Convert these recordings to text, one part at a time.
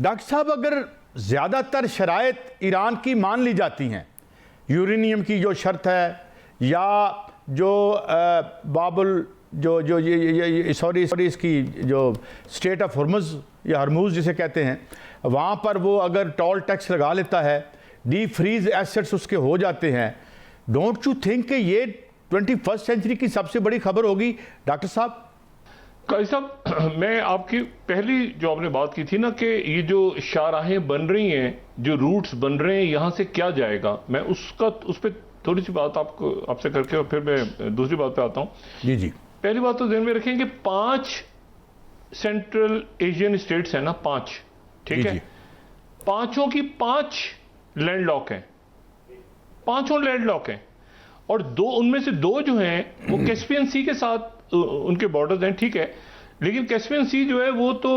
Doctor साहब, अगर ज़्यादातर शराइत ईरान की मान ली जाती हैं, यूरेनियम की जो शर्त है या जो बाबुल जो जो ये सॉरी इसकी जो स्टेट ऑफ हरमुज़ या हरमूज़ जिसे कहते हैं, वहाँ पर वो अगर टोल टैक्स लगा लेता है, डीप फ्रीज एसेट्स उसके हो जाते हैं, डोंट यू थिंक कि ये 21st सेंचुरी की सबसे बड़ी खबर होगी डॉक्टर साहब? काजी साहब, मैं आपकी पहली जो आपने बात की थी ना कि ये जो शाहराहें बन रही हैं, जो रूट्स बन रहे हैं, यहाँ से क्या जाएगा, मैं उस पर थोड़ी सी बात आपसे करके और फिर मैं दूसरी बात पे आता हूँ। जी जी। पहली बात तो ध्यान में रखें कि 5 सेंट्रल एशियन स्टेट्स हैं ना, 5, ठीक है, पांचों की 5 लैंडलॉक हैं, पांचों लैंडलॉक हैं, और उनमें से 2 जो हैं वो कैस्पियन सी के साथ उनके बॉर्डर्स हैं, ठीक है, लेकिन कैस्पियन सी जो है वो तो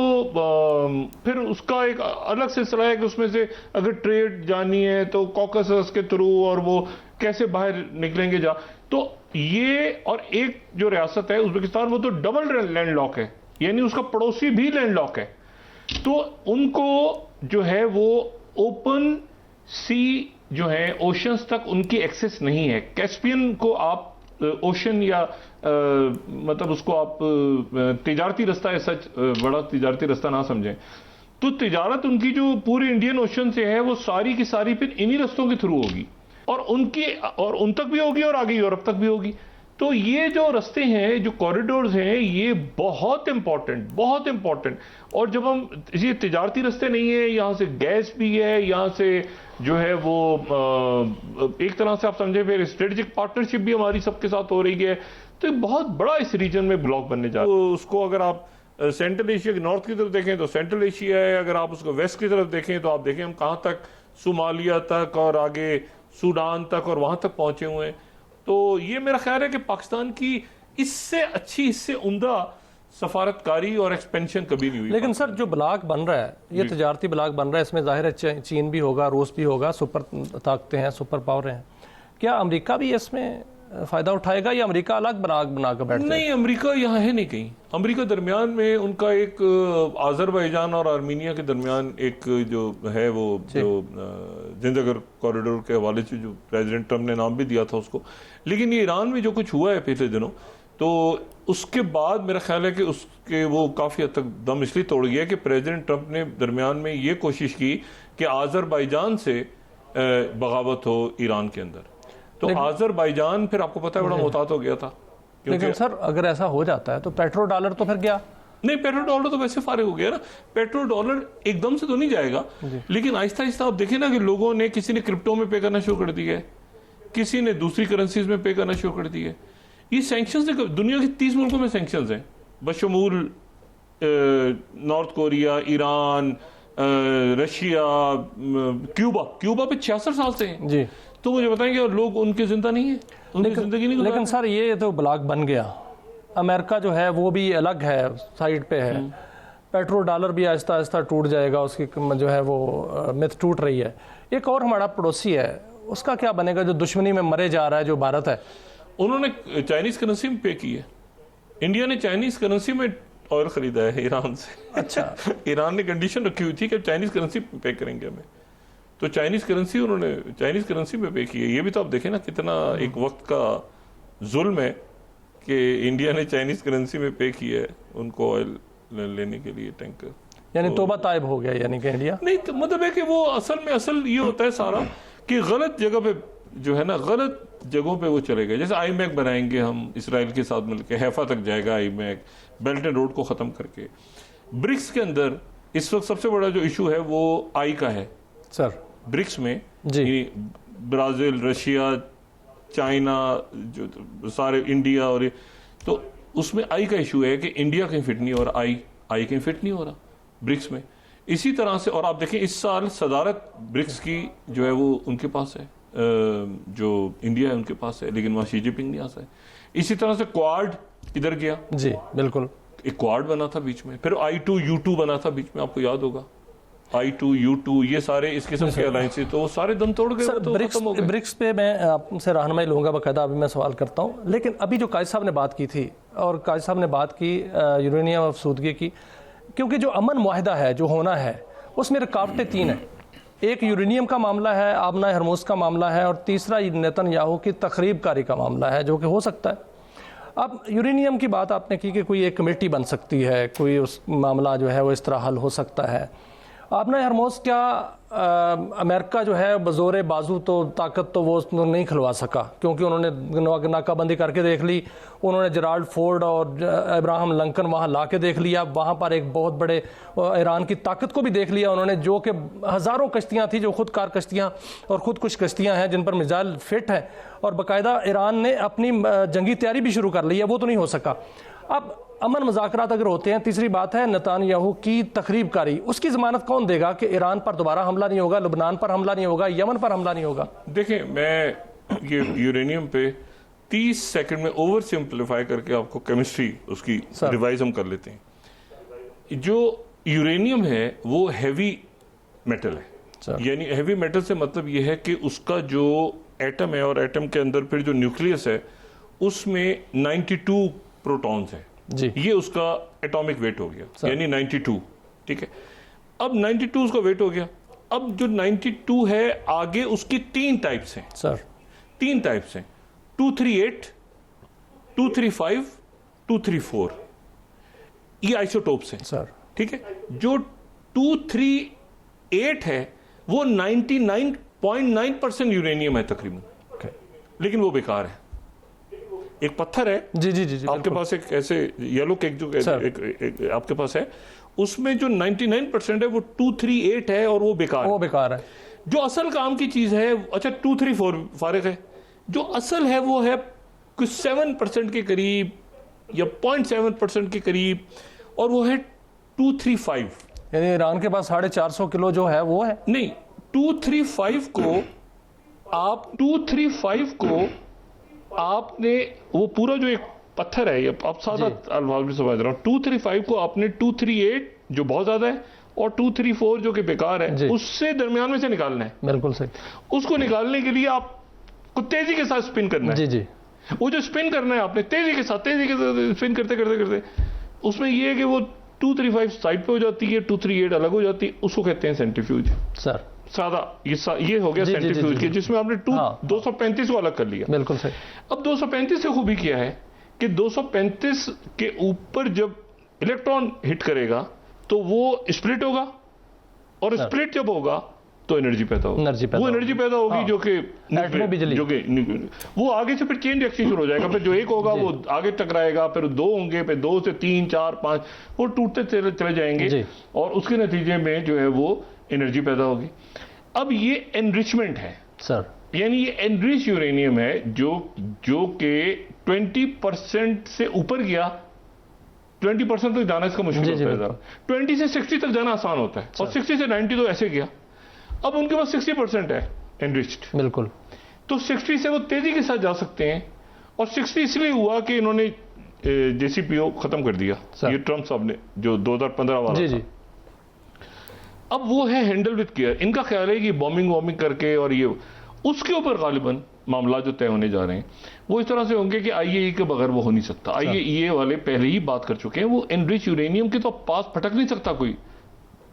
फिर उसका एक अलग सिलसिला है कि उसमें से अगर ट्रेड जानी है तो कॉकसस के थ्रू, और वो कैसे बाहर निकलेंगे जा, तो ये और एक जो रियासत है उज्बेकिस्तान, वो तो डबल लैंडलॉक है, यानी उसका पड़ोसी भी लैंडलॉक है, तो उनको जो है वो ओपन सी जो है ओशंस तक उनकी एक्सेस नहीं है। कैस्पियन को आप ओशन या मतलब उसको आप तिजारती रास्ता है, सच बड़ा तिजारती रास्ता ना समझें, तो तिजारत उनकी जो पूरी इंडियन ओशन से है वो सारी की सारी फिर इन्हीं रास्तों के थ्रू होगी, और उन तक भी होगी और आगे यूरोप तक भी होगी। तो ये जो रास्ते हैं, जो कॉरिडोर्स हैं, ये बहुत इंपॉर्टेंट। और जब हम ये तिजारती रास्ते नहीं है, यहाँ से गैस भी है, यहाँ से जो है वो एक तरह से आप समझे फिर स्ट्रेटेजिक पार्टनरशिप भी हमारी सबके साथ हो रही है, तो बहुत बड़ा इस रीजन में ब्लॉक बनने जा रहा है। तो उसको अगर आप सेंट्रल एशिया के नॉर्थ की तरफ देखें तो सेंट्रल एशिया है, अगर आप उसको वेस्ट की तरफ देखें तो आप देखें हम कहाँ तक, सोमालिया तक और आगे सूडान तक और वहां तक पहुंचे हुए हैं। तो ये मेरा ख्याल है कि पाकिस्तान की इससे अच्छी, इससे उम्दा सफारतकारी और एक्सपेंशन कभी नहीं हुई। लेकिन सर जो ब्लॉक बन रहा है, ये तजारती ब्लॉक बन रहा है, इसमें जाहिर है चीन भी होगा, रूस भी होगा, सुपर ताकतें हैं, सुपर पावर हैं, क्या अमेरिका भी इसमें फायदा उठाएगा या अमेरिका अलग ब्लॉक बना कर बैठ नहीं, अमेरिका यहाँ है नहीं कहीं। अमेरिका दरमियान में उनका एक आज़रबाईजान और आर्मीनिया के दरमियान एक जो है वो जो जिंदगर कॉरिडोर के हवाले से जो प्रेसिडेंट ट्रंप ने नाम भी दिया था उसको, लेकिन ये ईरान में जो कुछ हुआ है पिछले दिनों, तो उसके बाद मेरा ख्याल है कि उसके वो काफ़ी हद तक दम इसलिए तोड़ गया कि प्रेसिडेंट ट्रंप ने दरमियान में ये कोशिश की कि आज़रबाईजान से बगावत हो ईरान के अंदर, तो आज़रबाईजान फिर आपको पता है बड़ा मोहतात हो गया था। लेकिन सर अगर ऐसा हो जाता है तो पेट्रो डॉलर तो फिर गया नहीं, पेट्रो डॉलर तो वैसे फारिग हो गया ना, पेट्रो डॉलर एकदम से तो नहीं जाएगा, लेकिन आहिस्ता आहिस्ता आप देखें ना कि लोगों ने, किसी ने क्रिप्टो में पे करना शुरू कर दिया है, किसी ने दूसरी करेंसीज में पे करना शुरू कर दिया है। ये सैंक्शंस दुनिया के 30 मुल्कों में सैंक्शंस हैं, बशमूल North Korea, Iran, Russia, Cuba पे 66 साल से हैं जी। तो मुझे बताएंगे और लोग उनकी जिंदा नहीं है, उनकी जिंदगी नहीं। लेकिन सर ये तो ब्लॉक बन गया, अमेरिका जो है वो भी अलग है, साइड पे है, पेट्रो डॉलर भी आहिस्ता आहिस्ता टूट जाएगा, उसकी जो है वो मिथ टूट रही है। एक और हमारा पड़ोसी है, उसका क्या बनेगा जो दुश्मनी में मरे जा रहा है, जो भारत है? उन्होंने चाइनीज करेंसी में पे की है, इंडिया ने चाइनीज करेंसी में ऑयल खरीदा है ईरान से। अच्छा। ईरान ने कंडीशन रखी हुई थी कि चाइनीज करेंसी पे करेंगे हमें, तो चाइनीज करेंसी उन्होंने चाइनीज करेंसी में पे की है। ये भी तो आप देखें ना कितना एक वक्त का जुल्म है कि इंडिया ने चाइनीज करेंसी में पे किया है उनको ऑयल लेने के लिए टैंकर, यानी तौबा ताइब हो गया, यानी कि इंडिया नहीं, तो मतलब है कि वो असल ये होता है सारा कि गलत जगह पे जो है ना, गलत जगहों पे वो चले गए। जैसे आईमैक बनाएंगे हम इसराइल के साथ मिलकर, हैफा तक जाएगा आईमैक, बेल्ट एंड रोड को खत्म करके। ब्रिक्स के अंदर इस वक्त सबसे बड़ा जो इशू है वो आई का है सर, ब्रिक्स में जी, ब्राजील, रशिया, चाइना, जो सारे इंडिया, और तो उसमें आई का इशू है कि इंडिया कहीं फिट नहीं हो रहा, आई कहीं फिट नहीं हो रहा ब्रिक्स में। इसी तरह से, और आप देखें इस साल सदारत ब्रिक्स की जो है वो उनके पास है, जो इंडिया है उनके पास है, लेकिन वहाँ शी जिनपिंग नहीं आ सकता। इसी तरह से क्वाड इधर गया, जी बिल्कुल, एक क्वाड बना था बीच में, फिर I2U2 बना था बीच में, आपको याद होगा I2U2, ये सारे इस किस्म के अलायंसेस, तो वो सारे दम तोड़ गए, तो खत्म हो गए। ब्रिक्स पे मैं आपसे रहनुमाई लूँगा बाकायदा, अभी मैं सवाल करता हूँ। लेकिन अभी जो काजी साहब ने बात की थी, और काजी साहब ने बात की यूरेनियम अफसूदगी की, क्योंकि जो अमन मुआहिदा है जो होना है उसमें रुकावटें 3 हैं। एक यूरेनियम का मामला है, आबना हरमुज का मामला है, और तीसरा नेतन्याहू की तखरीबकारी का मामला है, जो कि हो सकता है। अब यूरेनियम की बात आपने की कि कोई एक कमेटी बन सकती है, कोई उस मामला जो है वो इस तरह हल हो सकता है। आबना हरमुज क्या अमेरिका जो है बज़ोर बाजू तो ताकत तो वो नहीं खिलवा सका, क्योंकि उन्होंने नाकाबंदी करके देख ली, उन्होंने जराल्ड फोर्ड और अब्राहम लिंकन वहाँ ला के देख लिया, वहाँ पर एक बहुत बड़े ईरान की ताकत को भी देख लिया उन्होंने, जो कि हज़ारों कश्तियाँ थी, जो खुद कार कश्तियाँ और ख़ुद कुछ कश्तियाँ हैं जिन पर मिसाइल फिट है, और बाकायदा ईरान ने अपनी जंगी तैयारी भी शुरू कर ली है, वो तो नहीं हो सका। अब अमन मुज़ाकरात अगर होते हैं, तीसरी बात है नेतन्याहू की तखरीबकारी, उसकी ज़मानत कौन देगा कि ईरान पर दोबारा हमला नहीं होगा, लुबनान पर हमला नहीं होगा, यमन पर हमला नहीं होगा? देखिए, मैं ये यूरेनियम पे 30 सेकंड में ओवर सिंप्लीफाई करके आपको केमिस्ट्री उसकी रिवाइज हम कर लेते हैं। जो यूरेनियम है वो हैवी मेटल है, यानी हैवी मेटल से मतलब ये है कि उसका जो एटम है और एटम के अंदर फिर जो न्यूक्लियस है उसमें 92 प्रोटॉन्स हैं जी, ये उसका एटॉमिक वेट हो गया, यानी 92। ठीक है, अब 92 उसका वेट हो गया। अब जो 92 है आगे उसकी 3 टाइप्स हैं सर, 3 टाइप्स हैं, 238, 235, 234, ये आइसोटोप्स हैं सर। ठीक है, जो 238 है वो 99.9% यूरेनियम है तकरीबन, लेकिन वो बेकार है। एक पत्थर है जी जी जी, जी आपके पास, एक ऐसे येलो केक जो एक आपके पास है, उसमें जो 99% है वो 238 है और वो बेकार है। जो असल काम की चीज है, अच्छा 234 फारिग है, जो असल है वो है कुछ 7% के करीब या 0.7% के करीब, और वो है 235। यानी ईरान के पास 450 किलो जो है वो है नहीं, 235 को आपने वो पूरा जो एक पत्थर है, ये आप सादा अल्फाज में समझ रहा हूँ, 235 को आपने 238 जो बहुत ज्यादा है और 234 जो कि बेकार है, उससे दरमियान में से निकालना है। बिल्कुल सही। उसको निकालने के लिए आपको तेजी के साथ स्पिन करना है। जी जी, वो जो स्पिन करना है आपने तेजी के साथ स्पिन करते करते करते, उसमें ये है कि वो 235 साइड पे हो जाती है, 238 अलग हो जाती है, उसको कहते हैं सेंट्रीफ्यूज। सर सादा ये हो गया सेंट्रीफ्यूज के, जिसमें आपने 235 को अलग कर लिया। बिल्कुल सही। अब 235 से खूबी किया है कि 235 के ऊपर जब इलेक्ट्रॉन हिट करेगा तो वो स्प्लिट होगा, और स्प्लिट जब होगा तो एनर्जी पैदा होगी, वो एनर्जी पैदा होगी जो कि वो आगे से फिर चेन रिएक्शन शुरू हो जाएगा। फिर जो एक होगा वो आगे टकराएगा, फिर 2 होंगे, फिर 2 से 3 4 5 वो टूटते चले जाएंगे, और उसके नतीजे में जो है वो एनर्जी पैदा होगी। अब ये एनरिचमेंट है सर, यानी ये एनरिच यूरेनियम है जो कि 20% से ऊपर गया, 20% तक जाना इसका मुश्किल होता है, 20 से 60 तक जाना आसान होता है, और 60 से 90 तो ऐसे गया। अब उनके पास 60% है एनरिच्ड, बिल्कुल, तो 60 से वो तेजी के साथ जा सकते हैं। और 60 इसलिए हुआ कि इन्होंने JCPO खत्म कर दिया, ये ट्रम्प साहब ने जो 2015 वाला था। अब वो है हैंडल विद केयर। इनका ख्याल है कि बॉम्बिंग करके और ये उसके ऊपर गालिबन मामला जो तय होने जा रहे हैं वो इस तरह से होंगे कि IAEA के बगैर वो हो नहीं सकता। IAEA वाले पहले ही बात कर चुके हैं, वो एनरिच यूरेनियम के तो पास फटक नहीं सकता कोई।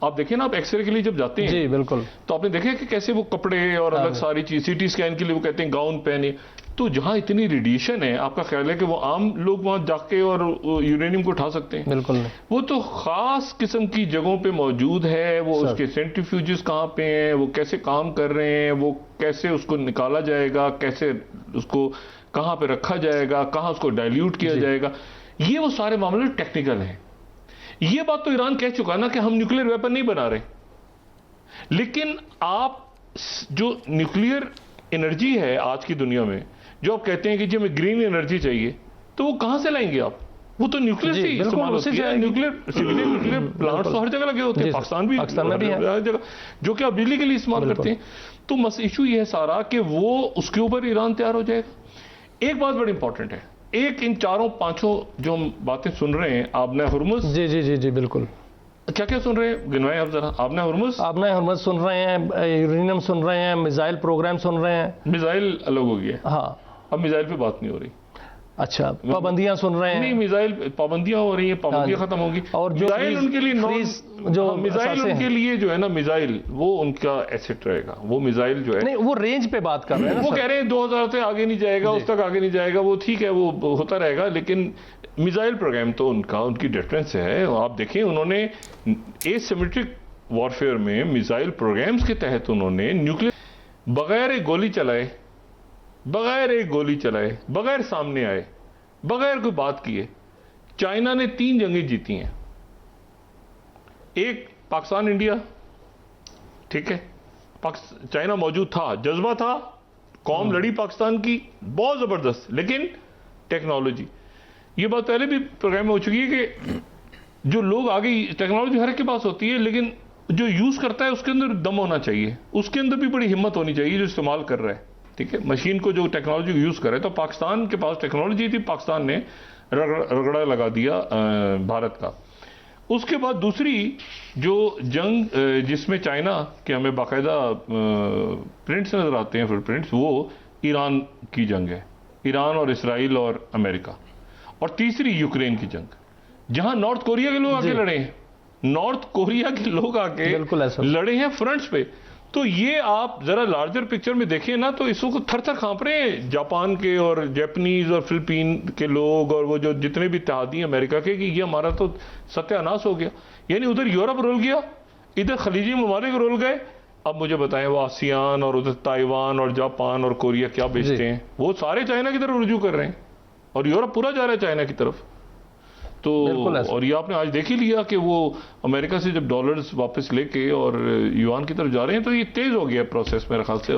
आप देखिए ना, आप एक्सरे के लिए जब जाते हैं जी बिल्कुल, तो आपने देखा कि कैसे वो कपड़े और अलग सारी चीज, CT स्कैन के लिए वो कहते हैं गाउन पहने। तो जहां इतनी रेडिएशन है, आपका ख्याल है कि वो आम लोग वहां जाके और यूरेनियम को उठा सकते हैं? बिल्कुल नहीं। वो तो खास किस्म की जगहों पे मौजूद है। वो उसके सेंट्रीफ्यूजेस कहाँ पे हैं, वो कैसे काम कर रहे हैं, वो कैसे उसको निकाला जाएगा, कैसे उसको कहाँ पे रखा जाएगा, कहाँ उसको डाइल्यूट किया जाएगा, ये वो सारे मामले टेक्निकल हैं। ये बात तो ईरान कह चुका ना कि हम न्यूक्लियर वेपन नहीं बना रहे, लेकिन आप जो न्यूक्लियर एनर्जी है आज की दुनिया में, जो आप कहते हैं कि जी हमें ग्रीन एनर्जी चाहिए, तो वो कहां से लाएंगे आप? वो तो न्यूक्लियर से इस्तेमाल होती है। न्यूक्लियर प्लांट्स तो हर जगह लगे होते हैं, पाकिस्तान भी हर जगह, जो कि आप बिजली के लिए इस्तेमाल करते हैं। तो मस इशू ये है सारा कि वो उसके ऊपर ईरान तैयार हो जाएगा। एक बात बड़ी इंपॉर्टेंट है, एक इन 4-5 जो हम बातें सुन रहे हैं, आबना हुर्मुज़, जी जी जी जी बिल्कुल, क्या क्या सुन रहे हैं, गिनवाएं आप जरा। आबना हुर्मुज़ सुन रहे हैं, यूरेनियम सुन रहे हैं, मिसाइल प्रोग्राम सुन रहे हैं। मिसाइल अलग हो गया, हाँ, अब मिसाइल पे बात नहीं हो रही। अच्छा, पाबंदियां सुन रहे नहीं, हैं। मिसाइल पाबंदियां हो रही हैं, पाबंदियां हाँ, खत्म होंगी। और जो मिसाइल उनके लिए मिसाइल असासे उनके हैं। लिए जो है ना, मिसाइल वो उनका एसेट रहेगा। वो मिसाइल जो है, नहीं, वो रेंज पे बात कर रहे हैं ना वो सर। कह रहे हैं 2000 से आगे नहीं जाएगा, उस तक आगे नहीं जाएगा, वो ठीक है, वो होता रहेगा, लेकिन मिसाइल प्रोग्राम तो उनकी डिफरेंस है। आप देखें, उन्होंने एसिमेट्रिक वॉरफेयर में मिसाइल प्रोग्राम्स के तहत उन्होंने न्यूक्लियर बगैर एक गोली चलाए, बगैर सामने आए, बगैर कोई बात किए, चाइना ने 3 जंगें जीती हैं। एक पाकिस्तान इंडिया, ठीक है, चाइना मौजूद था, जज्बा था, कौम लड़ी पाकिस्तान की बहुत जबरदस्त, लेकिन टेक्नोलॉजी, ये बात पहले भी प्रोग्राम में हो चुकी है कि जो लोग आगे, टेक्नोलॉजी हर एक के पास होती है, लेकिन जो यूज करता है उसके अंदर दम होना चाहिए, उसके अंदर भी बड़ी हिम्मत होनी चाहिए जो इस्तेमाल कर रहा है। ठीक है, मशीन को, जो टेक्नोलॉजी को यूज करे, तो पाकिस्तान के पास टेक्नोलॉजी थी, पाकिस्तान ने रगड़ा लगा दिया भारत का। उसके बाद दूसरी जो जंग जिसमें चाइना के हमें बाकायदा प्रिंट्स नजर आते हैं, फुटप्रिंट्स, वो ईरान की जंग है, ईरान और इसराइल और अमेरिका। और तीसरी यूक्रेन की जंग, जहां नॉर्थ कोरिया के लोग आके लड़े हैं, नॉर्थ कोरिया के लोग आके बिल्कुल ऐसा लड़े हैं फ्रंट्स पे। तो ये आप जरा लार्जर पिक्चर में देखें ना, तो इसको थर थर कांप रहे हैं जापान के और जापानीज और फिलीपीन के लोग, और वो जो जितने भी इत्तेहादी अमेरिका के, कि ये हमारा तो सत्यानाश हो गया। यानी उधर यूरोप रुल गया, इधर खलीजी ममालिक रुल गए। अब मुझे बताएं, वो आसियान और उधर ताइवान और जापान और कोरिया क्या बेचते हैं? वो सारे चाइना की तरफ रुजू कर रहे हैं, और यूरोप पूरा जा रहा है चाइना की तरफ। तो और ये आपने आज देख ही लिया कि वो अमेरिका से जब डॉलर्स वापस लेके और युआन की तरफ जा रहे हैं, तो ये तेज हो गया प्रोसेस मेरे ख्याल से।